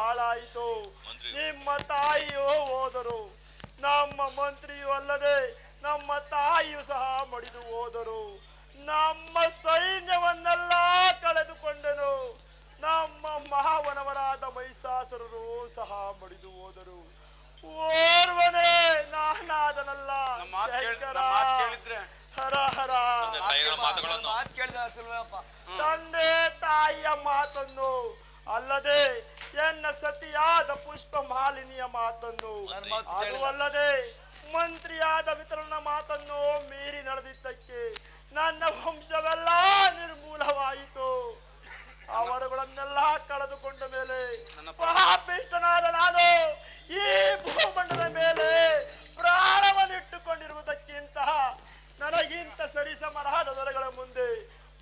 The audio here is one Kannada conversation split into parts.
ಹಾಳಾಯಿತು. ನಿಮ್ಮ ತಾಯಿಯು ಹೋದರು, ನಮ್ಮ ಮಂತ್ರಿಯೂ ಅಲ್ಲದೆ ನಮ್ಮ ತಾಯಿಯು ಸಹ ಮಡಿದು ಹೋದರು. ನಮ್ಮ ಸೈನ್ಯವನ್ನೆಲ್ಲ ಕಳೆದುಕೊಂಡನು. ನಮ್ಮ ಮಹಾವನವರಾದ ಮಹಿಷಾಸುರರು ಸಹ ಮಡಿದು ಹೋದರು. ಓರ್ವನೇ ನಾನಾದನಲ್ಲ ಶಂಕರ. ಹರ ಹರ. ತಂದೆ ತಾಯಿಯ ಮಾತನ್ನು ಅಲ್ಲದೆ ಎನ್ನ ಸತಿಯಾದ ಪುಷ್ಪ ಮಾಲಿನಿಯ ಮಾತನ್ನು, ಅದು ಅಲ್ಲದೆ ಮಂತ್ರಿಯಾದ ವಿತರಣ ಮಾತನ್ನು ಮೀರಿ ನಡೆದಿದ್ದಕ್ಕೆ ನನ್ನ ವಂಶವೆಲ್ಲ ನಿರ್ಮೂಲವಾಯಿತು. ಅವರುಗಳನ್ನೆಲ್ಲ ಕಳೆದುಕೊಂಡ ಮೇಲೆ ಪಾಪಿಷ್ಟನಾದ ನಾನು ಈ ಭೂಮಂಡಲದ ಮೇಲೆ ಪ್ರಾಣವನ್ನಿಟ್ಟುಕೊಂಡಿರುವುದಕ್ಕಿಂತ ನನಗಿಂತ ಸರಿಸಮರಾದ ದೊರೆಗಳ ಮುಂದೆ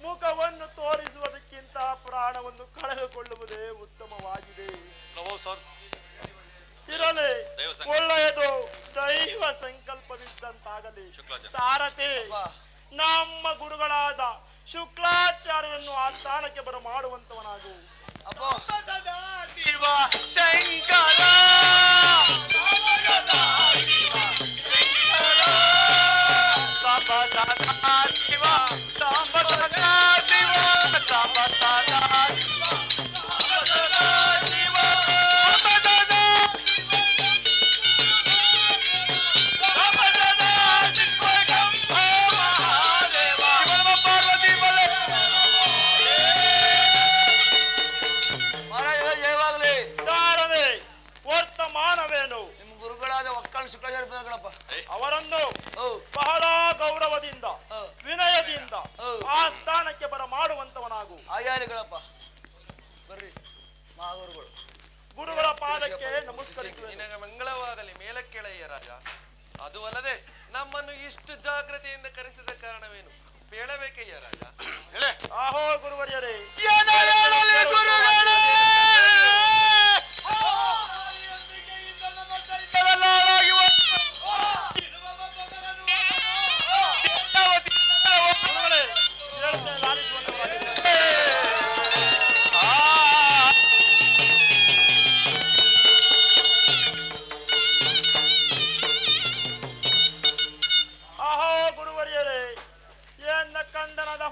ಮುಖವನ್ನು ತೋರಿಸುವುದಕ್ಕಿಂತ ಪ್ರಾಣವನ್ನು ಕಳೆದುಕೊಳ್ಳುವುದೇ ಉತ್ತಮವಾಗಿದೆ. ಇರಲಿ, ಒಳ್ಳೆಯದು. ದೈವ ಸಂಕಲ್ಪವಿದ್ದಂತಾಗಲಿ. ಸಾರಥಿ, ನಮ್ಮ ಗುರುಗಳಾದ ಶುಕ್ಲಾಚಾರ್ಯರನ್ನು ಆ ಸ್ಥಾನಕ್ಕೆ ಬರಮಾಡುವಂತವನಾಗು. ಶಿವ ಶಂಕರ ಅವರನ್ನು ಬಹಳ ಗೌರವದಿಂದ ವಿನಯದಿಂದ ಆ ಸ್ಥಾನಕ್ಕೆ ಬರಮಾಡುವಂತವನಾಗು. ಬರ್ರಿ ಮಹಾಗುರುಗಳು, ಗುರುಗಳ ಪಾದಕ್ಕೆ ನಮಸ್ಕರಿಸುವೆ. ನಿನಗೆ ಮಂಗಳವಾಗಲಿ. ಮೇಲಕ್ಕೆಳೆಯ ರಾಜ. ಅದು ಅಲ್ಲದೆ ನಮ್ಮನ್ನು ಇಷ್ಟು ಜಾಗ್ರತೆಯಿಂದ ಕರೆಸಿದ ಕಾರಣವೇನು ಹೇಳಬೇಕಯ್ಯ ರಾಜ? ಆಹೋ ಗುರುವರ್ಯರೇ,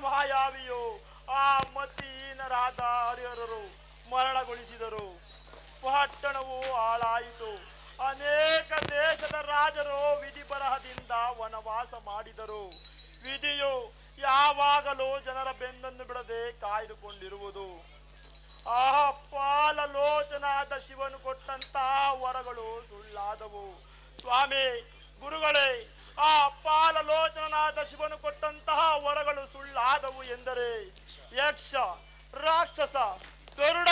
ಮಾಯಾವಿಯು ಆ ಮತಿಹೀನರಾದ ಹರಿಹರರು ಮರಣಗೊಳಿಸಿದರು. ಪಟ್ಟಣವು ಹಾಳಾಯಿತು. ಅನೇಕ ದೇಶದ ರಾಜರು ವಿಧಿ ಬರಹದಿಂದ ವನವಾಸ ಮಾಡಿದರು. ವಿಧಿಯು ಯಾವಾಗಲೂ ಜನರ ಬೆನ್ನನ್ನು ಬಿಡದೆ ಕಾಯ್ದುಕೊಂಡಿರುವುದು. ಆ ಪಾಲಲೋಚನಾದ ಶಿವನು ಕೊಟ್ಟಂತಹ ವರಗಳು ಸುಳ್ಳಾದವು. ಸ್ವಾಮಿ ಗುರುಗಳೇ, ಆ ಪಾಲಲೋಚನಾದ ಶಿವನು ಕೊಟ್ಟಂತಹ ವರಗಳು ಸುಳ್ಳಾದವು ಎಂದರೆ ಯಕ್ಷ, ರಾಕ್ಷಸ, ಗರುಡ,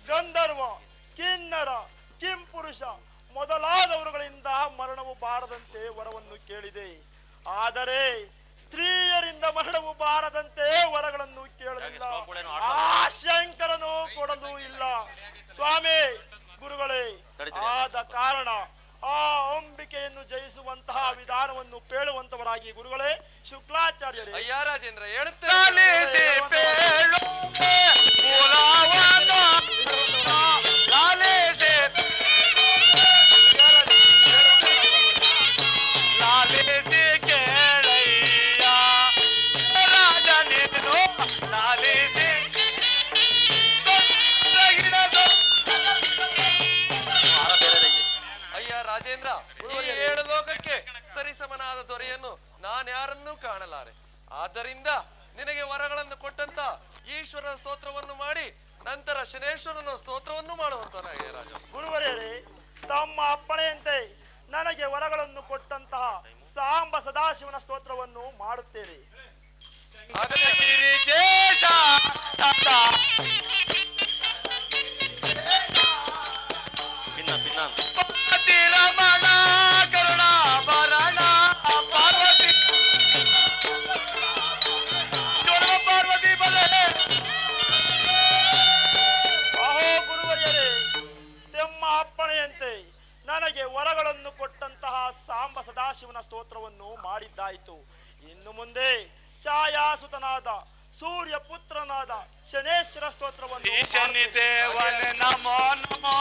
ಗಂಧರ್ವ, ಕಿನ್ನರ, ಕಿಂಪುರುಷ ಮೊದಲಾದವರುಗಳಿಂದ ಮರಣವು ಬಾರದಂತೆ ವರವನ್ನು ಕೇಳಿದೆ. ಆದರೆ ಸ್ತ್ರೀಯರಿಂದ ಮರಣವು ಬಾರದಂತೆ ವರಗಳನ್ನು ಕೇಳಲಿಲ್ಲ. ಆ ಶಂಕರನು ಕೊಡಲು ಇಲ್ಲ. ಸ್ವಾಮಿ ಗುರುಗಳೇ, ಆದ ಕಾರಣ ಆ ಅಂಬಿಕೆಯನ್ನು ಜಯಿಸುವಂತಹ ವಿಧಾನವನ್ನು ಪೇಳುವಂತವರಾಗಿ ಗುರುಗಳೇ ಶುಕ್ಲಾಚಾರ್ಯರೇ. ಅಯ್ಯ ರಾಜೇಂದ್ರ ಹೇಳುತ್ತೇನೆ. ರಾಜೇಂದ್ರ, ಈ 7 ಲೋಕಕ್ಕೆ ಸರಿಸಮನಾದ ದೊರೆಯನ್ನು ನಾನ್ಯಾರನ್ನೂ ಕಾಣಲಾರೆ. ಆದ್ದರಿಂದ ನಿನಗೆ ವರಗಳನ್ನು ಕೊಟ್ಟಂತ ಈಶ್ವರನ ಸ್ತೋತ್ರವನ್ನು ಮಾಡಿ ನಂತರ ಶನೇಶ್ವರನ ಸ್ತೋತ್ರವನ್ನು ಮಾಡುವಂತವನಾಗಿದೆ ರಾಜ. ಗುರುವರೇ, ತಮ್ಮ ಅಪ್ಪಣೆಯಂತೆ ನನಗೆ ವರಗಳನ್ನು ಕೊಟ್ಟಂತಹ ಸಾಂಬ ಸದಾಶಿವನ ಸ್ತೋತ್ರವನ್ನು ಮಾಡುತ್ತೇನೆ. ನನಗೆ ವರಗಳನ್ನು ಕೊಟ್ಟಂತಹ ಸಾಂಬ ಸದಾಶಿವನ ಸ್ತೋತ್ರವನ್ನು ಮಾಡಿದ್ದಾಯಿತು. ಇನ್ನು ಮುಂದೆ ಛಾಯಾಸುತನಾದ ಸೂರ್ಯ ಪುತ್ರನಾದ ಶನೇಶ್ವರ ಸ್ತೋತ್ರವನ್ನು ನಮೋ ನಮೋ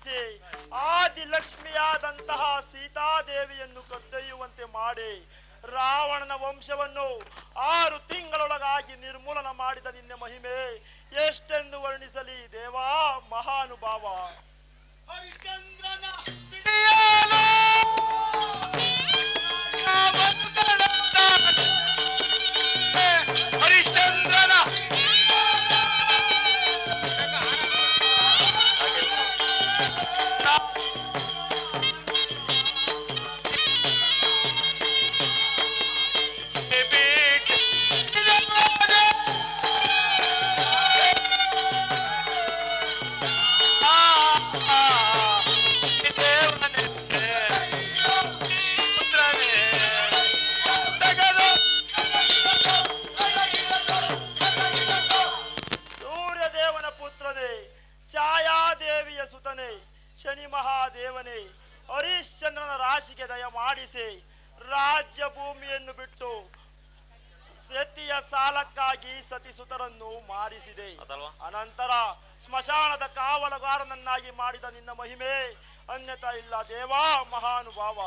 ಮಾಡಿಸಿ ಆದಿಲಕ್ಷ್ಮಿಯಾದಂತಹ ಸೀತಾದೇವಿಯನ್ನು ಕದ್ದೊಯ್ಯುವಂತೆ ಮಾಡಿ ರಾವಣನ ವಂಶವನ್ನು 6 ತಿಂಗಳೊಳಗಾಗಿ ನಿರ್ಮೂಲನ ಮಾಡಿದ ನಿನ್ನ ಮಹಿಮೆ ಎಷ್ಟೆಂದು ವರ್ಣಿಸಲಿ ದೇವಾ ಮಹಾನುಭಾವ. ಹರಿಶ್ಚಂದ್ರನ ಬಿಡಿಯಾಲು ಹರಿಶ್ಚಂದ್ರನ ಸೂರ್ಯದೇವನ ಪುತ್ರನೇ, ಛಾಯಾದೇವಿಯ ಸುತನೇ, ಶನಿ ಮಹಾದೇವನೇ, ಹರಿಶ್ಚಂದ್ರನ ರಾಶಿಗೆ ದಯ ಮಾಡಿಸಿ ರಾಜ್ಯ ಭೂಮಿಯನ್ನು ಬಿಟ್ಟು ಸತಿಯ ಸಾಲಕ್ಕಾಗಿ ಸತಿಸುತರನ್ನು ಮಾರಿಸಿದೆ. ಅನಂತರ ಸ್ಮಶಾನದ ಕಾವಲುಗಾರನನ್ನಾಗಿ ಮಾಡಿದ ನಿನ್ನ ಮಹಿಮೆ ಅನ್ಯತಾ ಇಲ್ಲ ದೇವಾ ಮಹಾನುಭಾವ.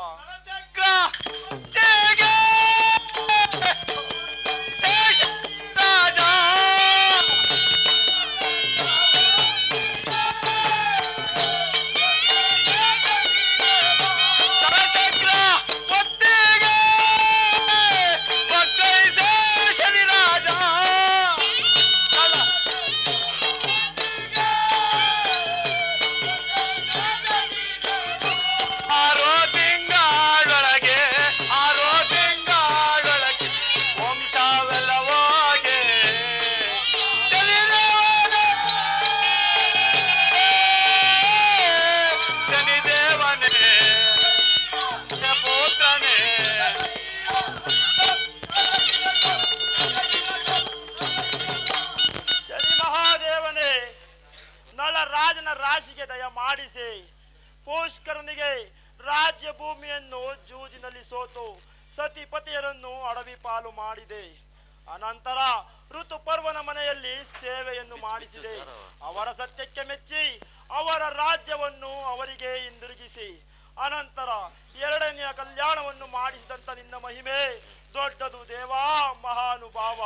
ರಾಜನ ರಾಶಿಗೆ ದಯ ಮಾಡಿಸಿ ಪುಷ್ಕರನಿಗೆ ರಾಜ್ಯ ಭೂಮಿಯನ್ನು ಜೂಜಿನಲ್ಲಿ ಸೋತು ಸತಿಪತಿಯರನ್ನು ಅಡವಿ ಪಾಲು ಮಾಡಿದೆ. ಅನಂತರ ಋತುಪರ್ವನ ಮನೆಯಲ್ಲಿ ಸೇವೆಯನ್ನು ಮಾಡಿಸಿದೆ. ಅವರ ಸತ್ಯಕ್ಕೆ ಮೆಚ್ಚಿ ಅವರ ರಾಜ್ಯವನ್ನು ಅವರಿಗೆ ಹಿಂದಿರುಗಿಸಿ ಅನಂತರ 2ನೆಯ ಕಲ್ಯಾಣವನ್ನು ಮಾಡಿಸಿದಂತ ನಿನ್ನ ಮಹಿಮೆ ದೊಡ್ಡದು ದೇವಾ ಮಹಾನುಭಾವ.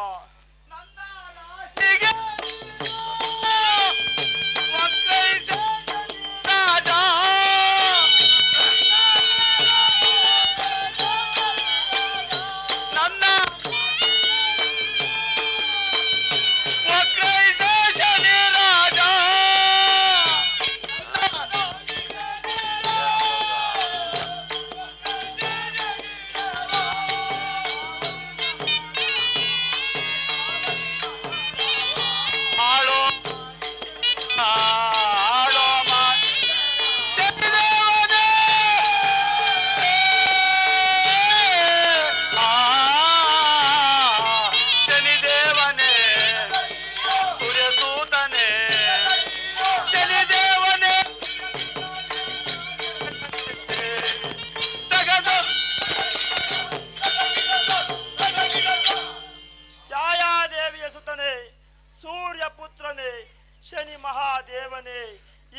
ಶನಿ ಮಹಾದೇವನೇ,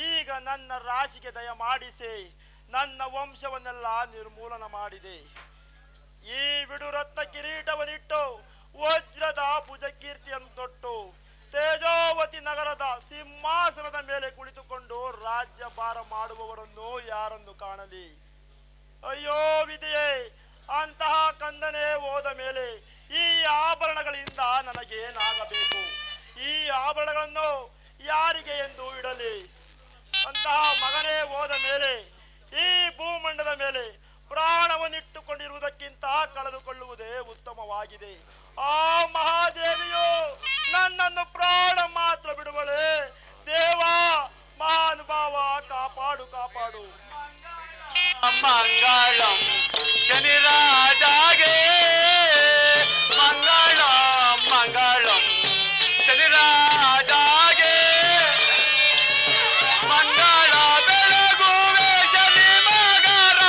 ಈಗ ನನ್ನ ರಾಶಿಗೆ ದಯ ಮಾಡಿಸಿ ನನ್ನ ವಂಶವನ್ನೆಲ್ಲ ನಿರ್ಮೂಲನ ಮಾಡಿದೆ. ಈ ವಿಡುರತ್ನ ಕಿರೀಟವನ್ನಿಟ್ಟು ವಜ್ರದ ಭುಜ ಕೀರ್ತಿಯನ್ನು ತೊಟ್ಟು ತೇಜೋವತಿ ನಗರದ ಸಿಂಹಾಸನದ ಮೇಲೆ ಕುಳಿತುಕೊಂಡು ರಾಜ್ಯಭಾರ ಮಾಡುವವರನ್ನು ಯಾರನ್ನು ಕಾಣಲಿ? ಅಯ್ಯೋ ವಿಧಿಯೇ, ಅಂತಹ ಕಂದನೆ ಹೋದ ಮೇಲೆ ಈ ಆಭರಣಗಳಿಂದ ನನಗೇನಾಗಬೇಕು? ಈ ಆಭರಣಗಳನ್ನು ಯಾರಿಗೆ ಎಂದು ಇಡಲಿ? ಅಂತಹ ಮಗನೇ ಹೋದ ಮೇಲೆ ಈ ಭೂಮಂಡದ ಮೇಲೆ ಪ್ರಾಣವನ್ನಿಟ್ಟುಕೊಂಡಿರುವುದಕ್ಕಿಂತ ಕಳೆದುಕೊಳ್ಳುವುದೇ ಉತ್ತಮವಾಗಿದೆ. ಆ ಮಹಾದೇವಿಯು ನನ್ನನ್ನು ಪ್ರಾಣ ಮಾತ್ರ ಬಿಡುವಳೆ. ದೇವಾ ಮಹಾನುಭಾವ, ಕಾಪಾಡು ಕಾಪಾಡು. ಮಂಗಳಂ ಶನಿರಾಜಾಗೆ, ಮಂಗಳಂ ಮಂಗಳಂ ಶನಿರಾಜಾಗೆ, ಮಂಗಳ ಬೆಳಗುವೆ ಶನಿ ಮಗರ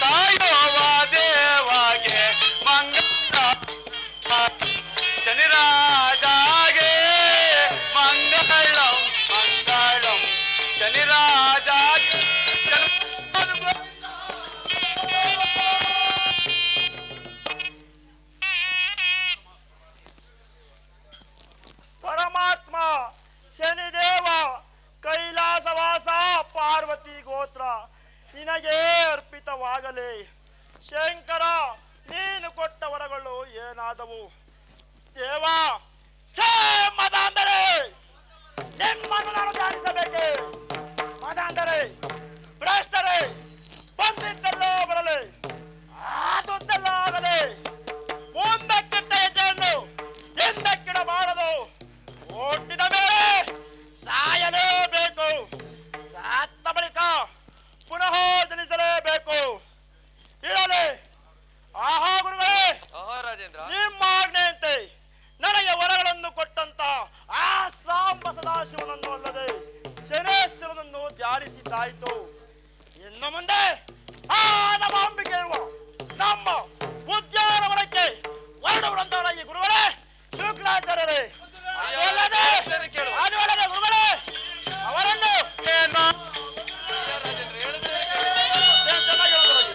ಕಾಯುವ ದೇವಾಗೆ ಮಂಗಳ ನಿನಗೆ ಅರ್ಪಿತವಾಗಲಿ. ಶಂಕರ, ನೀನು ಕೊಟ್ಟ ವರಗಳು ಏನಾದವು? ದೇವ, ಛೇ ಮದಾಂಧರೇ, ನಿಮ್ಮನ್ನು ನಾನು ಧ್ಯಾನಿಸಬೇಕೆ? ಮದಾಂಧರೇ, ಭ್ರಷ್ಟರೇ, ಬಂದಿದ್ದೆಲ್ಲ ಬರಲಿ, ಆದದ್ದೆಲ್ಲ ಆಗಲಿ. ಮುಂದಕ್ಕಿಟ್ಟ ಹೆಜ್ಜೆಯನ್ನು ಹಿಂದಕ್ಕಿಡಬಾರದು. ಹುಟ್ಟಿದ ಮೇಲೆ ಸಾಯಲೇಬೇಕು. ಸತ್ತ ಬಳಿಕ ಪುನಃ ಜನಿಸಲೇಬೇಕು. ಇರಲಿ. ಆಹಾ ಗುರುಗಳೇ, ಆಹಾ ರಾಜೇಂದ್ರ, ನಿಮ್ಮ ಆಜ್ಞೆಯಂತೆ ನನಗೆ ವರಗಳನ್ನು ಕೊಟ್ಟಂತ ಆ ಸಾಂಬ ಸದಾಶಿವನನ್ನು ಅಲ್ಲದೆ ಶನೇಶ್ವರನನ್ನು ಧ್ಯಾನಿಸಿದ್ದಾಯಿತು. ಇನ್ನು ಮುಂದೆ ಆ ನಮ್ಮ ಅಂಬಿಕೆ ಇರುವ ನಮ್ಮ ಉದ್ಯಾನವನಕ್ಕೆ ಹೊರಡುವಂತಹ ಗುರುಗಳೇ, ಶುಕ್ಲಾಚಾರ್ಯರೇ, ಅದಲ್ಲದೆ ಗುರುಗಳೇ, ಅವರನ್ನು ರಾಜೇಂದ್ರ ಹೇಳಿದ್ರೆ ಚೆನ್ನಾಗಿ ಹೇಳೋದಾಗಿ.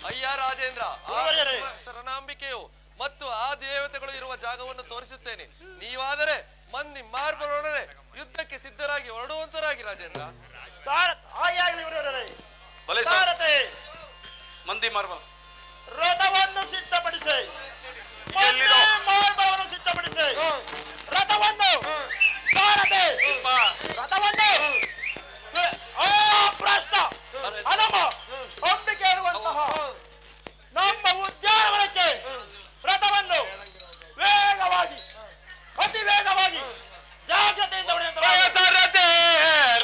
ಅಯ್ಯ ರಾಜೇಂದ್ರ, ಆ ಗುರುವರ್ಯರೇ. ಶರಣಾಂಬಿಕೆಯು ಮತ್ತು ಆ ದೇವತೆಗಳು ಇರುವ ಜಾಗವನ್ನು ತೋರಿಸುತ್ತೇನೆ. ನೀವಾದರೆ ಮಂದಿ ಮಾರ್ಬರೊಡನೆ ಯುದ್ಧಕ್ಕೆ ಸಿದ್ಧರಾಗಿ ಹೊರಡುವಂತರಾಗಿ ರಾಜೇಂದ್ರ. ಹಾಗೆ ಗುರುವರ್ಯರೇ. ಬಲೆ ಸಾರಥಿ, ಮಂದಿ ಮಾರ್ಬ ರಥವನ್ನು ಸಿದ್ಧಪಡಿಸಿ. ಎಲ್ಲಿದೋ? ಮಾರ್ಗವನ್ನು ಸಿದ್ಧಪಡಿಸಿ. ರಥವನ್ನು ಸಾರಥಿ, ರಥವನ್ನು ಆ ಭ್ರಷ್ಟ ಹನುಮ ಅಂಬಿಕೆ ಇರುವಂತಹ ನಮ್ಮ ಉದ್ಯಾನವನಕ್ಕೆ ರಥವನ್ನು ವೇಗವಾಗಿ, ಅತಿ ವೇಗವಾಗಿ, ಜಾಗ್ರತೆಯಿಂದ ಹೊಡೆಯುವಂತಹ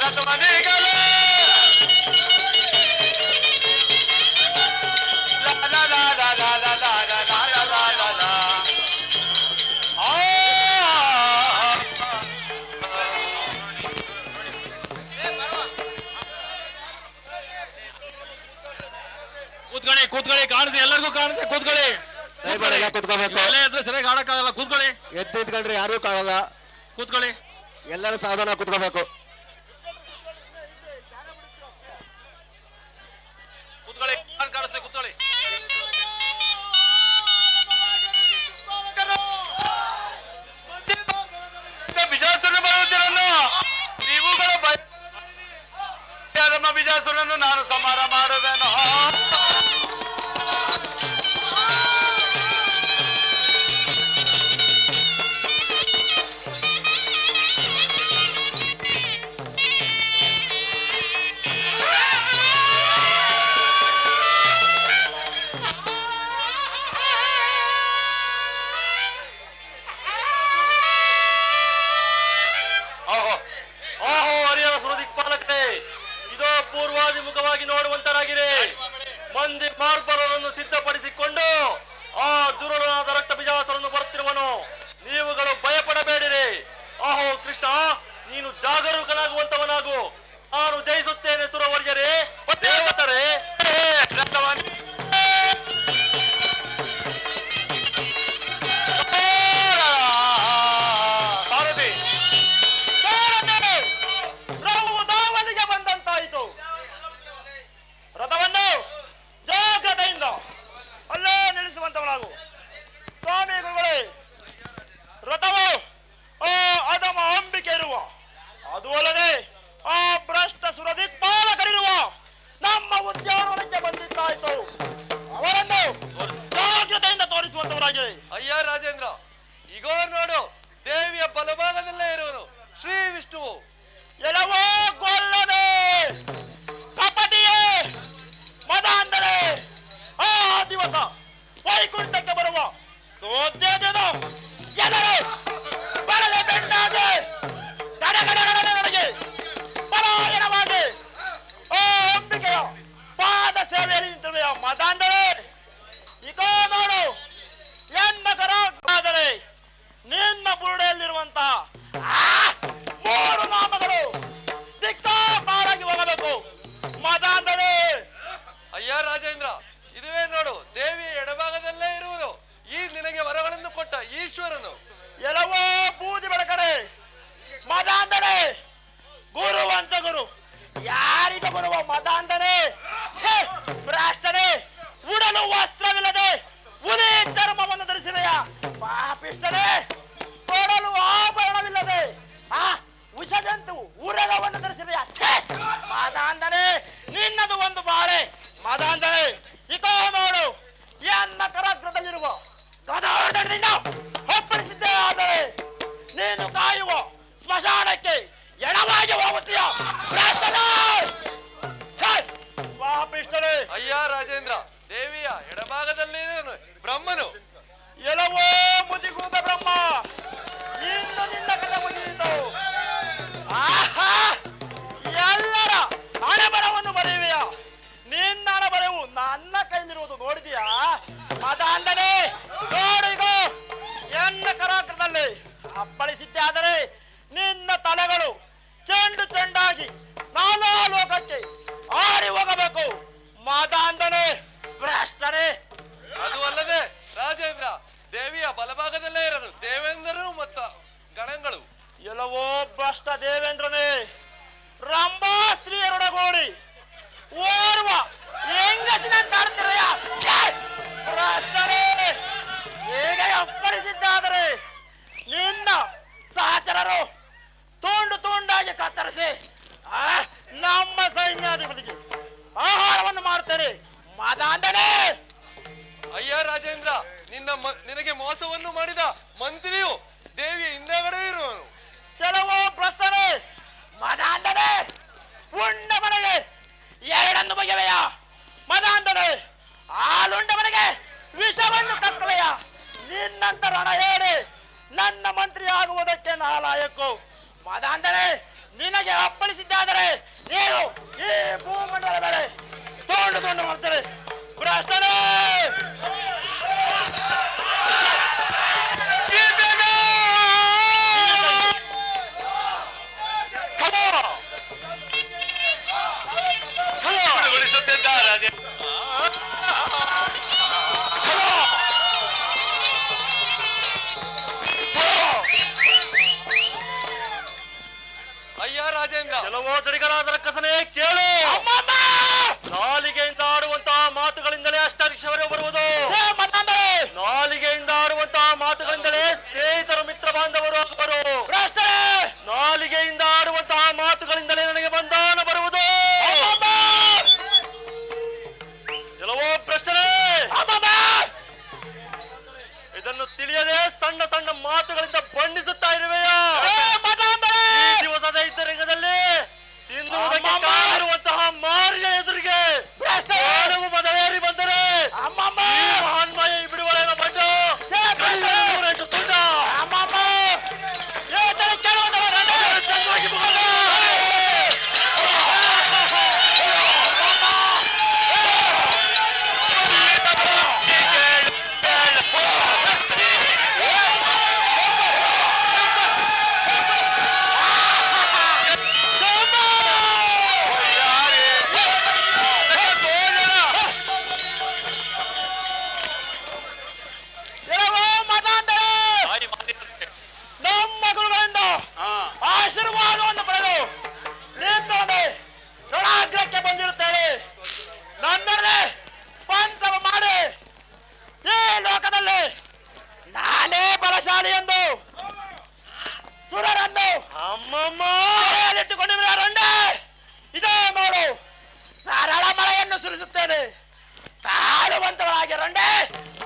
ರಥಮನಿಗಳು ಕೂತ್ಕೊಳ್ಳಿ, ಕಾಣಿದೆ, ಎಲ್ಲರಿಗೂ ಕಾಣಿದೆ, ಕೂತ್ಕೊಳ್ಳಿ. ದಯಮಾಡಿ ಎಲ್ಲ ಕೂತ್ಕೋಬೇಕು. ಎಲ್ಲ ಎದ್ರೆ ಸರಿಯಾಗಿ ಆಡಕ್ಕಾಗಲ್ಲ, ಕೂತ್ಕೊಳ್ಳಿ. ಎದ್ದು ನಿಂತ್ಕೊಂಡ್ರೆ ಯಾರು ಕಾಣಲ್ಲ. ಕೂತ್ಕೊಳ್ಳಿ. ಎಲ್ಲರೂ ಸಾವಧಾನ ಕೂತ್ಕೋಬೇಕು. ಕೂತ್ಕೊಳ್ಳಿ, ಕಾಣಿಸ್ತದೆ, ಕೂತ್ಕೊಳ್ಳಿ. ಬಿಜಾಸುರನ ಬರುವುದಿರನ್ನು ನೀವುಗಳ ಬಿಜಾಸುರನ್ನು ನಾನು ಸಂಹಾರ ಮಾಡುವೆನು. ಪೂರ್ವಾಭಿಮುಖವಾಗಿ ನೋಡುವಂತರಾಗಿರಿ. ಮಂದಿ ಮಾರ್ಬರನ್ನು ಸಿದ್ಧಪಡಿಸಿಕೊಂಡು ಆ ದುರುಳನಾದ ರಕ್ತ ಬೀಜಾಸುರನು ಬರುತ್ತಿರುವನು. ನೀವುಗಳು ಭಯಪಡಬೇಡಿರಿ. ಆಹೋ ಕೃಷ್ಣ, ನೀನು ಜಾಗರೂಕನಾಗುವಂತವನಾಗು. ನಾನು ಜಯಿಸುತ್ತೇನೆ ಸುರವರ್ಯರೇ, ದೇವತರೇ. ಸಾರಥಿ, ದಾವಲಿಗೆ ಬಂದಂತಾಯಿತು. ರಥವನ್ನು ಜಾಗ್ರತೆಯಿಂದ ಅಲ್ಲೇ ನಿಲ್ಲಿಸುವಂತವನಾಗು. ಸ್ವಾಮಿ ಗುರುಗಳೇ, ರಥವು ಆ ಅದಮ ಅಂಬಿಕೆ ಇರುವ, ಅದು ಅಲ್ಲದೆ ಆ ಭ್ರಷ್ಟ ಸುರದಿಕ್ಪಾಲಕರಿರುವ ನಮ್ಮ ಉದ್ಯಾನವನಕ್ಕೆ ಬಂದಿದ್ದಾಯಿತು. ಅವರನ್ನು ಜಾಗ್ರತೆಯಿಂದ ತೋರಿಸುವಂತವರಾಗಿ. ಅಯ್ಯ ರಾಜೇಂದ್ರ, ಈಗೋ ನೋಡು, ದೇವಿಯ ಬಲಭಾಗದಲ್ಲೇ ಇರುವನು ಶ್ರೀ ವಿಷ್ಣುವು. ಎಲ್ಲವೋ ಗೊಲ್ಲದೆ ಕಪಟಿಯೇ, ಮದಾಂಧರೇ, ಆ ದಿವಸ ವೈಕುಂಠಕ್ಕೆ ಬರುವ ಸೋದ್ಯಜನು ಜನರು ಬರಲೆ ಬೆಂಡಾಗಿ ಗಡಗಡಗಡಗಡಗೆ ಪಲಾಯನವಾಗಿ ಆ ಅಂಬಿಕೆಯ ಪಾದ ಸೇವೆಯಲ್ಲಿ ನಿಂತಿರುವ ಮದಾಂಧರೇ, ಇಗೋ ನೋಡು, ಎನ್ನ ಕರಾದರೆ ನಿನ್ನ ಬುರುಡೆಯಲ್ಲಿರುವಂತಹ ಮೂರು ನಾಮಗಳು ದಿಕ್ಕಾಪಾರಾಗಿ ಹೋಗಬೇಕು. ಮದಾಂಧರೇ. ಅಯ್ಯ ರಾಜೇಂದ್ರ, ಇದುವೇ ನೋಡು, ದೇವಿಯ ಎಡಭಾಗದಲ್ಲೇ ಇರುವುದು ಈ ನಿನಗೆ ವರಗಳನ್ನು ಕೊಟ್ಟ ಈಶ್ವರನು. ಎಲ್ಲವೋ ಬೂದಿ ಬೆಳಕರೆ, ಮದಾಂಧರೇ, ಗುರುವಂತ ಗುರು ಯಾರಿಗೆ ಬರುವ ಮದಾಂಧರೇ, ಭ್ರಷ್ಟರೇ, ಉಡಲು ವಸ್ತ್ರವಿಲ್ಲದೆ ಹುಲಿ ಚರ್ಮವನ್ನು ಧರಿಸಿದೆಯ ಪಾಪಿಷ್ಟರೇ, ಕೊಡಲು ಆಭರಣವಿಲ್ಲದೆ ನಿನ್ನದು ಒಂದು ಬಾಳೆ ಮದಾಂಧನೆ. ಇಕೋ ನೋಡು, ಎನ್ನ ಕರಾಗ್ರದಲ್ಲಿರುವ ಗದಾರ್ಧದಿಂದ ಒಪ್ಪಡಿಸಿದ್ದೇ ಆದರೆ ನೀನು ಕಾಯುವ ಸ್ಮಶಾನಕ್ಕೆ ಎಡವಾಗಿ ಹೋಗುತ್ತೀಯ. ಪಾಪಿಷ್ಠರೇ, ಅಯ್ಯ ರಾಜೇಂದ್ರ, ದೇವಿಯ ಎಡಭಾಗದಲ್ಲಿ ಬ್ರಹ್ಮನು. ಎಲ್ಲವೋ ಮುದಿಗೂದ ಬ್ರಹ್ಮ, ಇನ್ನು ನಿನ್ನ ಕಥೆ ಮುಗಿಯಿತು. ಆಹಾ, ಎಲ್ಲರ ಹಣೆಬರವನ್ನು ಬರೆಯುವೆಯ. ನಿನ್ನ ಹಣೆಬರವು ನನ್ನ ಕೈಲಿರುವುದು ನೋಡಿದೀಯಾ ಮದಾಂಧನೆ? ನೋಡು, ಈಗ ಎನ್ನ ಕರಾಟದಲ್ಲಿ ಅಪ್ಪಳಿಸಿದ್ದೆ ಆದರೆ ನಿನ್ನ ತಲೆಗಳು ಚೆಂಡು ಚೆಂಡಾಗಿ ನಾನಾ ಲೋಕಕ್ಕೆ ಆಡಿ ಹೋಗಬೇಕು. ಮದಾಂಧನೆ, ಭ್ರಷ್ಟರೇ. ಅದು ಅಲ್ಲದೆ ರಾಜೇಂದ್ರ, ದೇವಿಯ ಬಲಭಾಗದಲ್ಲೇ ಇರಲು ದೇವೇಂದ್ರರು ಮತ್ತು ಗಣಗಳು. ಎಲ್ಲವೋ ಭ್ರಷ್ಟ ದೇವೇಂದ್ರನೇ, ರಂಭಾ ಸ್ತ್ರೀಯರೊಡಗೂಡಿ ಓರ್ವ ಹೆಂಗಸಿನಂತಾಡ್ತಿರಯ್ಯ. ಭ್ರಷ್ಟರೇ, ಹೇಗೆ ಅಪ್ಪಳಿಸಿದ್ದಾದರೆ ನಿನ್ನ ಸಹಚರರು ತುಂಡು ತುಂಡಾಗಿ ಕತ್ತರಿಸಿ ನಮ್ಮ ಸೈನ್ಯಾಧಿಪತಿಗೆ ಆಹಾರವನ್ನು ಮಾಡುತ್ತಾರೆ. ಮದಾಂಧನೆ. ಅಯ್ಯ ರಾಜೇಂದ್ರ, ನಿನಗೆ ಮೋಸವನ್ನು ಮಾಡಿದ ಮಂತ್ರಿಯು ದೇವಿಯ ಹಿಂದೆಗಡೆ ಇರುವನು. ಕೆಲವೋ ಭ್ರಷ್ಟರೇ, ಮದಾಂಧನೆ, ಉಂಡ ಮನೆಗೆ ಎರಡನ್ನು ಬಗೆವೆಯ. ಮದಾಂಧನೆ, ಹಾಲುಂಡ ಮನೆಗೆ ವಿಷವನ್ನು ಕಕ್ಕಲೆಯ. ನಿನ್ನಂತ ರಣ ಹೇಳಿ ನನ್ನ ಮಂತ್ರಿ ಆಗುವುದಕ್ಕೆ ನಾಲಾಯಕ್ಕು. ಮದಾಂಧನೆ, ನಿನಗೆ ಅಪ್ಪಳಿಸಿದ್ದಾದರೆ ನೀನು ಈ ಭೂಮಂಡಲ ಮೇಲೆ ತುಂಡು ತುಂಡು ಮಾಡ್ತಾರೆ. ಭ್ರಷ್ಟರೇ, ಗುಣಗುಣಿಸುತ್ತಿದ್ದಾರೆ. ಅಯ್ಯ ರಾಜೇಂದ್ರ, ಕೆಲವೋ ಜಡಿಗರಾದ ರಕ್ಕಸನೇ ಕೇಳು. ಅಮ್ಮಮ್ಮ! ನಾಲಿಗೆಯಿಂದ ಆಡುವಂತಹ ಮಾತುಗಳಿಂದಲೇ ಅಷ್ಟಾಕ್ಷರವೇ ಬರುವುದು. ಮದಾಂಧನೆ, ನಾಲಿಗೆಯಿಂದ ಆಡುವಂತಹ ಮಾತುಗಳಿಂದಲೇ ಸ್ನೇಹಿತರು ಮಿತ್ರ ಬಾಂಧವರು ಆಗುವರು. ಭ್ರಷ್ಟರೇ, ನಾಲಿಗೆಯಿಂದ ಆಡುವಂತಹ ಮಾತುಗಳಿಂದಲೇ ನನಗೆ ಬಂಧನ ಬರುವುದು. ಅಮ್ಮಮ್ಮ! ಕೆಲವೋ ಭ್ರಷ್ಟರೇ, ಅಮ್ಮಮ್ಮ! ಇದನ್ನು ತಿಳಿಯದೆ ಸಣ್ಣ ಸಣ್ಣ ಮಾತುಗಳಿಂದ ಬಣ್ಣಿಸುತ್ತಾ ಇರುವೆಯಾ? ಮದಾಂಧನೆ! ಈ ದಿವಸದ ಯುದ್ಧರಂಗದಲ್ಲಿ ತಿಂದುವುದಕ್ಕೆ ಅಮ್ಮಮ್ಮ! ಕಾದಿರುವಂತಹ ಮಾರಿಯ ಎದುರಿಗೆ ಭ್ರಷ್ಟರೇ! ಪ್ರಾಣವು ಮದವೇರಿ ಬಂದರೆ ಅಮ್ಮಮ್ಮ! ಈ ಮಹಾನ್ಮಾಯ ಬಿಡುವಳೆನ ಬಂಡು ಕೈಯಲ್ಲಿ ತುಂಡ ಅಮ್ಮಮ್ಮ! ಹೇಳ್ತಾರೆ ಕೇಳುವುದಲ್ಲ ರಣೆ! ಚೆನ್ನಾಗಿ ಮುಗಲ್ಲ. ಎಲ್ಲವೋ ಮದಾಂಧನೆ, ನಮ್ಮ ಗುರುಗಳಿಂದ ಆಶೀರ್ವಾದವನ್ನು ಪಡೆದು ನಿನ್ನೊಡನೆ ರಣಾಗ್ರಕ್ಕೆ ಬಂದಿರುತ್ತೇನೆ. ನನ್ನೊಡನೆ ಪಂಚವ ಮಾಡಿ ಈ ಲೋಕದಲ್ಲಿ ನಾನೇ ಬಲಶಾಲಿ ಎಂದು ಸುರರನ್ನು ಅಮ್ಮಮ್ಮ ಇಟ್ಟುಕೊಂಡಿರುವ ರಂಡೆ ಇದೇ ನೋಡು. ಸರಳ ಮಳೆಯನ್ನು ಸುರಿಸುತ್ತೇನೆ. ತಾಳುವಂತವರಾಗಿ ರಂಡೆ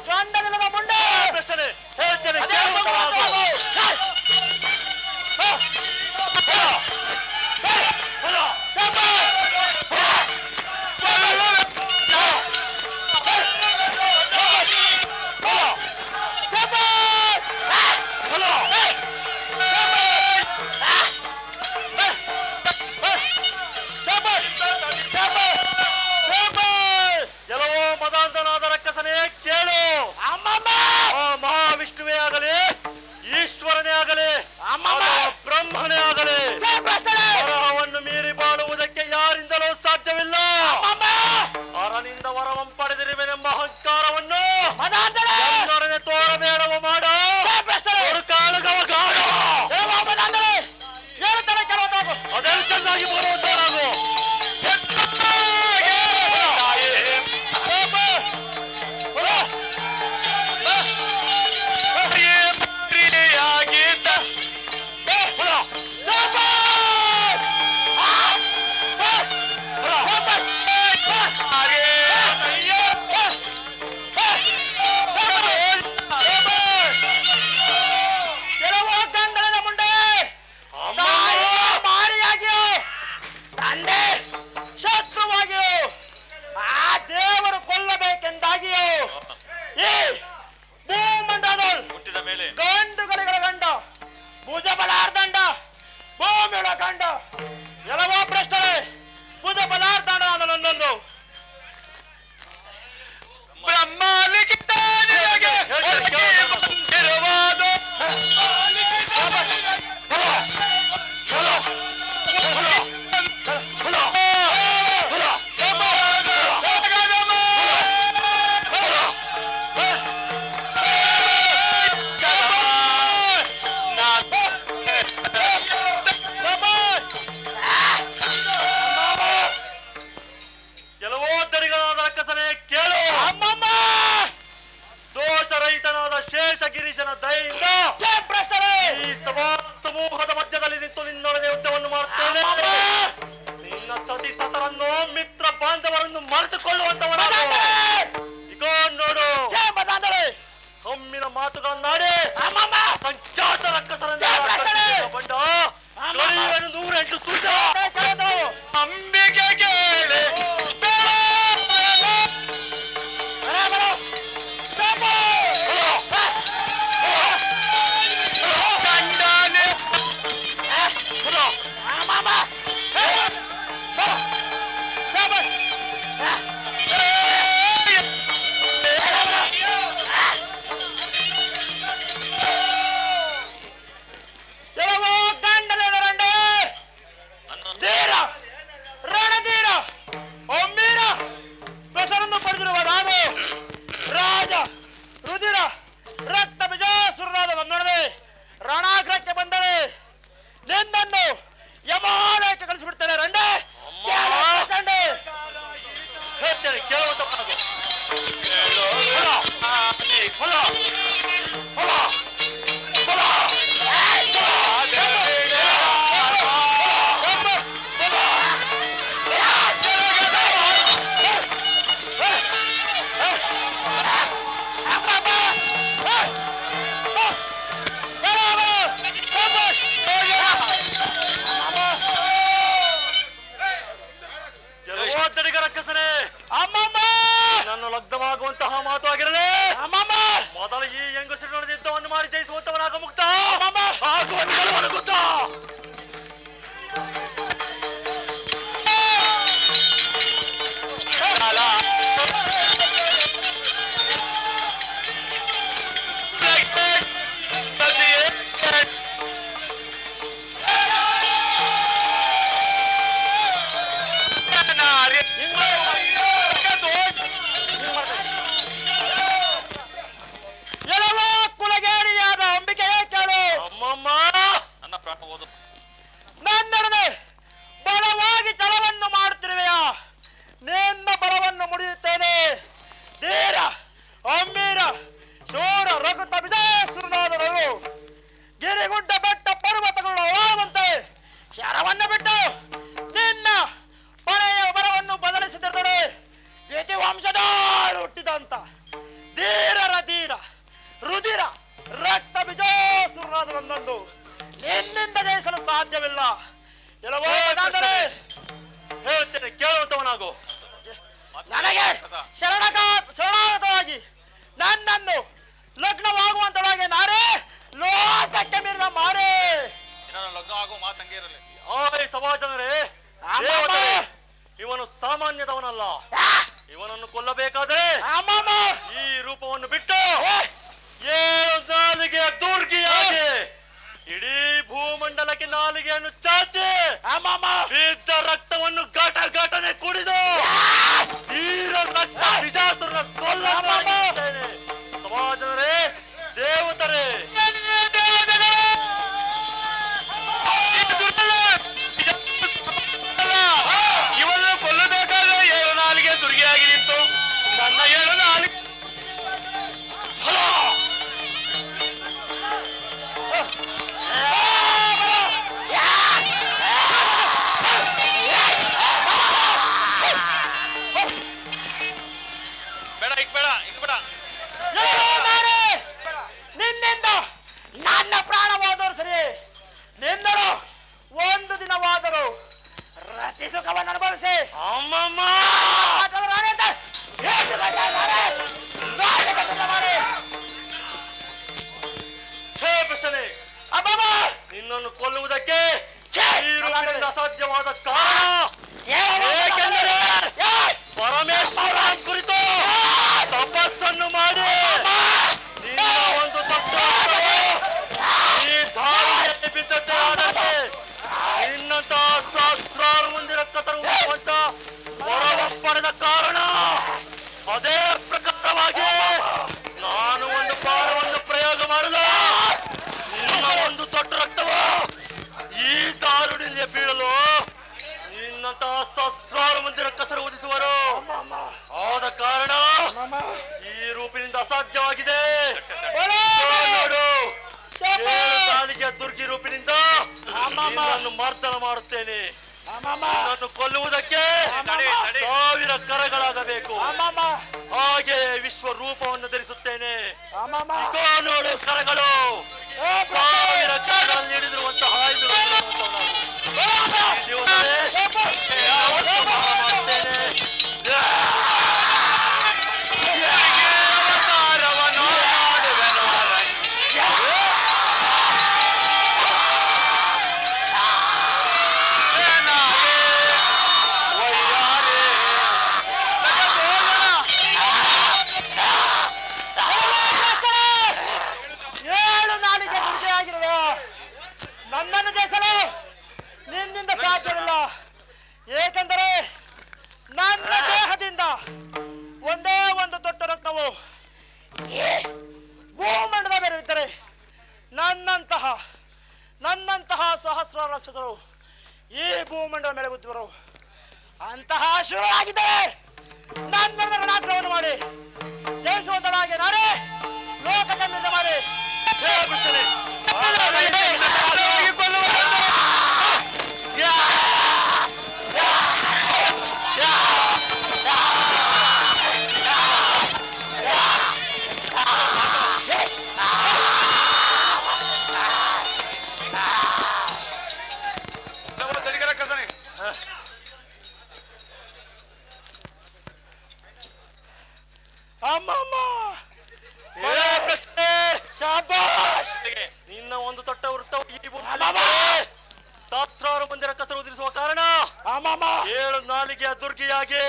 ಗಂಡನಿಲ್ಲದ ಮುಂಡೆ. ಭ್ರಷ್ಟರೇ, ಹೇಳ್ತೇನೆ ಅದೇ ಕೇಳು ಮಗು ತವಾಗು. ಕೆಲವೋ ಮದಾಂಧನಾದ ರಕ್ಕಸನೇ ಕೇಳು. ಅಮ್ಮಮ್ಮ! ಆ ಮಹಾವಿಷ್ಣುವೇ ಆಗಲಿ, ಈಶ್ವರನೇ ಆಗಲಿ, ಅಮ್ಮಮ್ಮ! ಅಥವಾ ಬ್ರಹ್ಮನೇ ಆಗಲಿ, ಭ್ರಷ್ಟರೇ! ವರವನ್ನು ಮೀರಿ ಬಾಳುವುದಕ್ಕೆ ಯಾರಿಂದಲೂ ಸಾಧ್ಯವಿಲ್ಲ. ಅಮ್ಮಮ್ಮ! ಅರನಿಂದ ವರವಂ ಪಡೆದಿರುವೆನೆಂಬ ಅಹಂಕಾರವನ್ನು ಮದಾಂಧನೆ! ನನ್ನೊಡನೆ ತೋರಬೇಡವ ಮಾಡ. ಭ್ರಷ್ಟರೇ! ಕಾಲಗವ ಗಾಢ. ಎಲ್ಲವೋ ಮದಾಂಧನೆ, ಹೇಳ್ತಾರೆ ಕೇಳುವುದಾಗು. ಅದನ್ನು ಚೆನ್ನಾಗಿ ಬರುವಂತರಾಗು. ಗಿರೀಶನ ದಯೆಯಿಂದ ಜಯ ಭ್ರಷ್ಟರೇ ಈ ಸಭಾ ಸಮೂಹದ ಮಧ್ಯದಲ್ಲಿ ನಿಂತು ನಿನ್ನೊಡನೆ ಯುದ್ಧವನ್ನು ಮಾಡುತ್ತೇನೆ. ನಿನ್ನ ಸತಿ ಸತರನ್ನು ಮಿತ್ರ ಬಾಂಧವರನ್ನು ಮರೆತುಕೊಳ್ಳುವಂತವನಾಗು. ಈಗ ನೋಡು, ಜಯ ಮದಾಂಧರೇ ಕಮ್ಮಿನ ಮಾತುಗಳನ್ನಾಡಿ ಅಮ್ಮಮ್ಮ ಸಂಖ್ಯಾತ ರಕ್ಕಸರನ್ನು ಜಯ ಭ್ರಷ್ಟರೇ ಬಂಡ ಗಡಿಯನ್ನು 108 ಸುಳ್ಳ ಕೇಳೋದು ಅಂಬಿಕೆ ಕೇಳಿ ಬರೋ ಶಾಬಾ ಕಂಡಾನೆ ಅಮ್ಮಮ್ಮ ಶಾಬಾ ಎಲ್ಲವೋ ಗಂಡನೆದರಂಡೆ ಧೀರ ರಣಧೀರ ಒಮ್ಮೀರ ಬೆಸರನ್ನು ಪಡೆದಿರುವ ನಾನು ರಾಜ ರುಧಿರ ರಕ್ತ ಬಿಜಾಸುರನಾದ ನನ್ನೊಡನೆ ರಣಾಗ್ರಕ್ಕೆ ಬಂದರೆ ನಿನ್ನನ್ನು ಯಮಾಲಯಕ್ಕೆ ಕಳಿಸಿಬಿಡ್ತೇನೆ ರಂಡೆ ರಂಡೆ ಹೇಳ್ತೇನೆ, ಕೇಳುವಂತವನಾಗು. ಹೊಲ, ಹೊಲ, ಹೊಲ, ಹೊಲ. ಕೆಲವೊತ್ತಡಿಗ ರಕ್ಕಸನೇ, ಅಮ್ಮಮ್ಮ ನನ್ನ ಲಗ್ನವಾಗುವಂತಹ ಮಾತು ಆಗಿರಲೇ ಅಮ್ಮಮ್ಮ ಮೊದಲು ಈ ಹೆಂಗಸರೊಡನೆ ಯುದ್ಧವನ್ನು ಮಾಡಿ ಜಯಿಸುವಂತವನಾಗ ಮುಕ್ತ ಅಮ್ಮಮ್ಮ ಆಗುವ ಗೊತ್ತಾ. ಎಲ್ಲವೋ ಕುಲಗೇಡಿಯಾದ ಅಂಬಿಕೆಯೇ ಕೇಳು ಅಮ್ಮಮ್ಮ, ನನ್ನ ಪ್ರಾಣ ಓದು. ನನ್ನೊಡನೆ ಬಲವಾಗಿ ಛಲವನ್ನು ಮಾಡುತ್ತಿರುವೆಯಾ? ನಿನ್ನ ಬಲವನ್ನು ಮುಡಿಯುತ್ತೇನೆ. ಧೀರ ಅಂಬೀರ ಶೂರ ರಘುತ ಬಿಜಾಸುರನಾದವರು ಗಿರಿಗುಡ್ಡ ಬೆಟ್ಟ ಪರ್ವತಗಳು ಓಡುವಂತೆ ಶರವನ್ನು ಬಿಟ್ಟು ನಿನ್ನ ಪಳೆಯ ಬರವನ್ನು ಬದಲಿಸುತ್ತಿರುತ್ತದೆ. ಜೇತಿ ವಂಶದಾಳು ಹುಟ್ಟಿದಂತ ಧೀರರ ಧೀರ ರುಧಿರ ರಕ್ತ ಬಿಜಾಸುರನಾದ ನನ್ನನ್ನು ನಿನ್ನಿಂದ ಜಯಿಸಲು ಸಾಧ್ಯವಿಲ್ಲ. ಎಲ್ಲವೋ ಗಂಡಾಂಧರೇ, ಹೇಳ್ತೇನೆ, ಕೇಳುವಂತವನಾಗು. ನನಗೆ ಶರಣಾಗತವಾಗಿ ನನ್ನನ್ನು ಲಗ್ನವಾಗುವಂತವಾಗಿ ನಾರೇ ಲೋಕಕ್ಕೆ ಮೀರಿದ ಮಾರೇ. ನನ್ನ ಲಗ್ನ ಆಗೋ ಮಾತಂಗೆ ಇರಲಿ. ಆಯ್ ಸಮಾಜನರೇ, ದೇವತೆ, ಇವನು ಸಾಮಾನ್ಯದವನಲ್ಲ. ಇವನನ್ನು ಕೊಲ್ಲಬೇಕಾದರೆ ಅಮ್ಮಮ್ಮ ಈ ರೂಪವನ್ನು ಬಿಟ್ಟು 7 ನಾಲಿಗೆಯ ದುರ್ಗಿಯಾಗಿ ಇಡೀ ಭೂಮಂಡಲಕ್ಕೆ ನಾಲಿಗೆಯನ್ನು ಚಾಚಿ ಅಮ್ಮಮ್ಮ ಬಿದ್ದ ರಕ್ತವನ್ನು ಘಟನೆ ಕುಡಿದು ತೀರ ರಕ್ತ ಬಿಜಾಸುರನ ಸೊಲ್ಲನ್ನು ಸಮಾಜನರೇ, ದೇವತರೇ, ಇವನ್ನು ಕೊಲ್ಲಬೇಕಾದ 7 ನಾಲಿಗೆ ದುರ್ಗಿಯಾಗಿ ನಿಂತು ನನ್ನ 7 ನಾಲಿಗೆ ಬೇಡ, ಈಗ ಬೇಡ, ಈಗ ಬೇಡ. ಎಲ್ಲವೋ ನಾರೇ, ನಿನ್ನಿಂದ ನನ್ನ ಪ್ರಾಣವಾದರೂ ಸರಿ, ನಿನ್ನಳು ಒಂದು ದಿನವಾದರೂ ರತಿ ಸುಖವನ್ನು ಅನುಭವಿಸಿ ಅಮ್ಮಮ್ಮ, ಛೇ ಕೃಷ್ಣನೇ, ಅಬ್ಬಮ್ಮ ನಿನ್ನನ್ನು ಕೊಲ್ಲುವುದಕ್ಕೆ ಈ ರೂಪದಿಂದ ಅಸಾಧ್ಯವಾದ ಕಾರಣ ಏಕೆಂದರೆ ಪರಮೇಶ್ವರ ಕುರಿತು ತಪಸ್ಸನ್ನು ಮಾಡಿ ನಿನ್ನ ಒಂದು ತತ್ವ ಈ ಧಾರಣೆಯಲ್ಲಿ ಬಿದ್ದದ್ದೇ ಆದರೆ ನಿನ್ನಂತಹ ಸಹಸ್ರಾರು ಮಂದಿ ರಕ್ಕಸರು ಹುಟ್ಟುವಂತ ವರವ ಪಡೆದ ಕಾರಣ ಅದೇ ಪ್ರಕಾರವಾಗಿ ನಾನು ಒಂದು ಪಾರವನ್ನು ಪ್ರಯೋಗ ಮಾಡಲು ನಿನ್ನ ಒಂದು ದೊಡ್ಡ ರಕ್ತವು ಈ ದಾರುಡಿಗೆ ಬೀಳಲು ನಿನ್ನಂತಹ ಸಹಸ್ರಾರು ಮಂದಿ ರಕ್ಕಸರು ಉದಿಸುವರು. ಆದ ಕಾರಣ ಈ ರೂಪಿನಿಂದ ಅಸಾಧ್ಯವಾಗಿದೆ. ಪ್ರಾರ್ಥನೆ ಮಾಡುತ್ತೇನೆ. ಅಮ್ಮಮ್ಮ ನನ್ನನ್ನು ಕೊಲ್ಲುವುದಕ್ಕೆ ತಡೆ, ತಡೆ. 1000 ಕರಗಳಾಗಬೇಕು. ಅಮ್ಮಮ್ಮ ಹಾಗೆ ವಿಶ್ವ ರೂಪವನ್ನು ಧರಿಸುತ್ತೇನೆ. ಅಮ್ಮಮ್ಮ ಇಗೋ ನೋಡು ಕರಗಳು, 1000 ಕರಗಳನ್ನು ಹಿಡಿದಿರುವಂತಹ ಆಯುಧಗಳು. ಈ ದಿವಸವೇ ಯಾವ ಸಂಹಾರ ಮಾಡುತ್ತೇನೆ. ಅವತಾರವನ್ನು ಮಾಡುವೆನು. ಏನಾಗೆ ಒಯ್ಯಾರೆ ಏಳು ನಾಲಿಗೆ ದುರ್ಗೆಯಾಗಿರುವ ನನ್ನನ್ನು ಜಯಿಸಲು ನಿನ್ನಿಂದ ಸಾಧ್ಯವಿಲ್ಲ. ಏಕೆಂದರೆ ನನ್ನ ದೇಹದಿಂದ ಒಂದೇ ಒಂದು ದೊಡ್ಡ ರತ್ನವು ಈ ಭೂಮಂಡಲ ಬೇರೆ ನನ್ನಂತಹ ಸಹಸ್ರ ರಾಕ್ಷಸರು ಈ ಭೂಮಂಡಲ ಮೇಲೆ ಬುದ್ಧಿವರು ಅಂತಹ ಶುರು ಆಗಿದ್ದಾರೆ. ನನ್ನ ರಣಾಸ್ತ್ರವನ್ನು ಮಾಡಿ ಜಯಿಸುವಂತನಾಗಿ ನಾನೇ ಲೋಕ ಕಣ್ಣಿಂದ ಮಾಡಿ ಜಯ ಕೃಷ್ಣನೇ. ತಡಿಕರ ಕಸನೆ ಅಮ್ಮಮ್ಮ ಜಯ ಕೃಷ್ಣನೇ. ಶಾಬಾಷ್ ನಿನ್ನ ಒಂದು ತೊಟ್ಟ ವೃತ್ತವು ಈ ಭೂಮಿಯಲ್ಲಿ ಅಮ್ಮಮ್ಮ ಸಹಸ್ರಾರು ಮಂದಿರ ಕಸರು ಉದಿರಿಸುವ ಕಾರಣ ಅಮ್ಮಮ್ಮ 7 ನಾಲಿಗೆಯ ದುರ್ಗಿಯಾಗಿ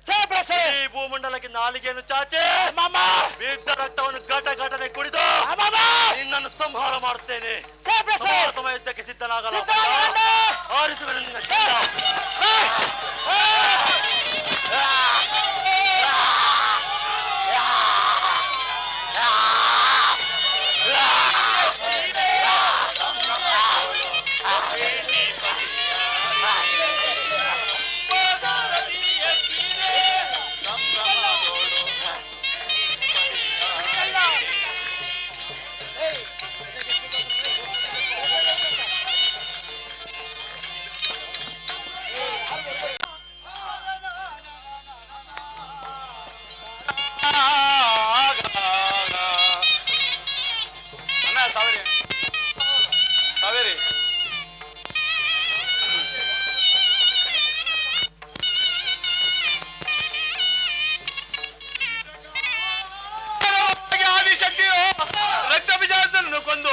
ಶಾಬಾಷ್ ಈ ಭೂಮಂಡಲಕ್ಕೆ ನಾಲಿಗೆಯನ್ನು ಚಾಚಿ ಅಮ್ಮಮ್ಮ ಬಿದ್ದ ರಕ್ತವನ್ನು ಘಟನೆ ಕುಡಿದು ಅಮ್ಮಮ್ಮ ನಿನ್ನನ್ನು ಸಂಹಾರ ಮಾಡುತ್ತೇನೆ. ಶಾಬಾಷ್ ಸಮಾನ ಸಮಯಕ್ಕೆ ಸಿದ್ಧನಾಗಲ್ಲ. ಆರಿಸುವ ನಿನ್ನ ಚಿತ್ತ. ಅಣ್ಣ ಸಾವಿರಿ ಆದಿಶಕ್ತಿಯು ರಕ್ತ ಬೀಜವನ್ನು ಕೊಂದು